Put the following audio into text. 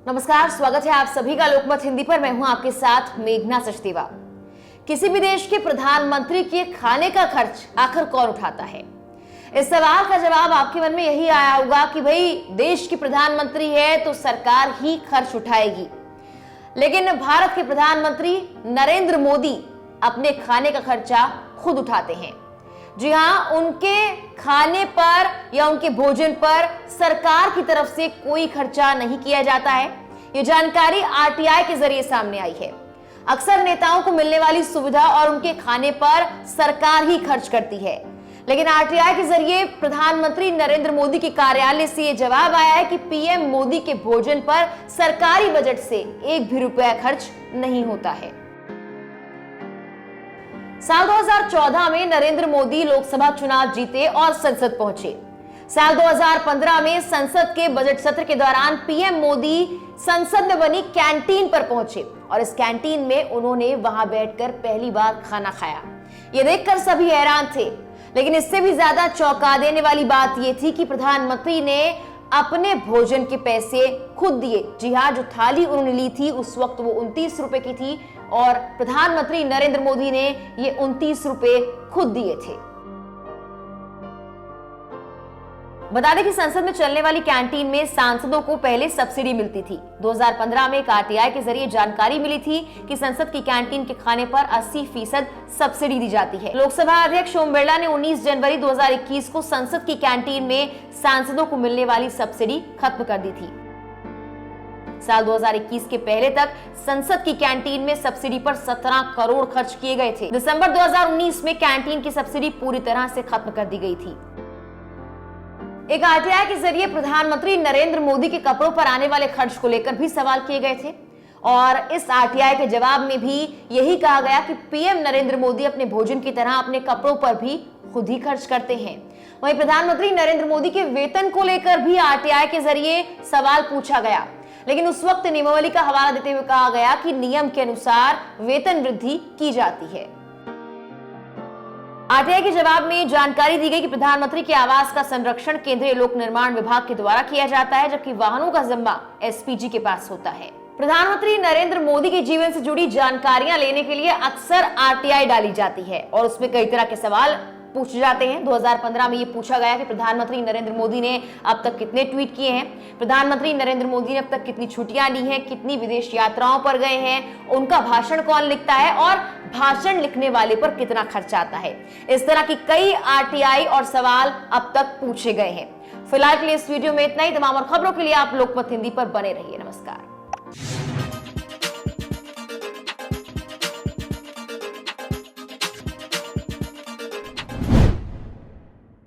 नमस्कार, स्वागत है आप सभी का लोकमत हिंदी पर। मैं हूं आपके साथ मेघना सचदेवा। किसी भी देश के प्रधानमंत्री के खाने का खर्च आखिर कौन उठाता है? इस सवाल का जवाब आपके मन में यही आया होगा कि भाई देश की प्रधानमंत्री है तो सरकार ही खर्च उठाएगी। लेकिन भारत के प्रधानमंत्री नरेंद्र मोदी अपने खाने का खर्चा खुद उठाते हैं। जी हां, उनके खाने पर या उनके भोजन पर सरकार की तरफ से कोई खर्चा नहीं किया जाता है। यह जानकारी आरटीआई के जरिए सामने आई है। अक्सर नेताओं को मिलने वाली सुविधा और उनके खाने पर सरकार ही खर्च करती है, लेकिन आरटीआई के जरिए प्रधानमंत्री नरेंद्र मोदी के कार्यालय से यह जवाब आया है कि पीएम मोदी के भोजन पर सरकारी बजट से एक भी रुपया खर्च नहीं होता है। साल 2014 में नरेंद्र मोदी लोकसभा चुनाव जीते और संसद पहुंचे। साल 2015 में संसद के बजट सत्र के दौरान पीएम मोदी संसद में बनी कैंटीन पर पहुंचे और इस कैंटीन में उन्होंने वहां बैठकर पहली बार खाना खाया। यह देखकर सभी हैरान थे, लेकिन इससे भी ज्यादा चौंका देने वाली बात यह थी कि प्रधानमंत्री ने अपने भोजन के पैसे खुद दिए। जी हां, जो थाली उन्होंने ली थी उस वक्त वो 29 रुपए की थी और प्रधानमंत्री नरेंद्र मोदी ने ये 29 रुपए खुद दिए थे। बता दें कि संसद में चलने वाली कैंटीन में सांसदों को पहले सब्सिडी मिलती थी। 2015 में एक आरटीआई के जरिए जानकारी मिली थी कि संसद की कैंटीन के खाने पर 80% सब्सिडी दी जाती है। लोकसभा अध्यक्ष ओम बिरला ने 19 जनवरी 2021 को संसद की कैंटीन में सांसदों को मिलने वाली सब्सिडी खत्म कर दी थी। साल 2021 के पहले तक संसद की कैंटीन में सब्सिडी पर 17 करोड़ खर्च किए गए थे। दिसंबर 2019 में कैंटीन की सब्सिडी पूरी तरह से खत्म कर दी गई थी। एक आरटीआई के जरिए प्रधानमंत्री नरेंद्र मोदी के कपड़ों पर आने वाले खर्च को लेकर भी सवाल किए गए थे और इस आरटीआई के जवाब में भी यही कहा गया कि पीएम नरेंद्र मोदी अपने भोजन की तरह अपने कपड़ों पर भी खुद ही खर्च करते हैं। वहीं प्रधानमंत्री नरेंद्र मोदी के वेतन को लेकर भी आरटीआई के जरिए सवाल पूछा गया, लेकिन उस वक्त नियमावली का हवाला देते हुए कहा गया कि नियम के अनुसार वेतन वृद्धि की जाती है। आरटीआई के जवाब में जानकारी दी गई कि प्रधानमंत्री के आवास का संरक्षण केंद्रीय लोक निर्माण विभाग के द्वारा किया जाता है, जबकि वाहनों का जिम्मा एसपीजी के पास होता है। प्रधानमंत्री नरेंद्र मोदी के जीवन से जुड़ी जानकारियां लेने के लिए अक्सर आरटीआई डाली जाती है और उसमें कई तरह के सवाल पूछे जाते हैं। 2015 में ये पूछा गया कि प्रधानमंत्री नरेंद्र मोदी ने अब तक कितने ट्वीट किए हैं, प्रधानमंत्री नरेंद्र मोदी ने अब तक कितनी छुट्टियां ली हैं, कितनी विदेश यात्राओं पर गए हैं, उनका भाषण कौन लिखता है और भाषण लिखने वाले पर कितना खर्च आता है। इस तरह की कई आरटीआई और सवाल अब तक पूछे गए हैं। फिलहाल के लिए इस वीडियो में इतना ही। तमाम और खबरों के लिए आप लोकमत हिंदी पर बने रहिए। नमस्कार।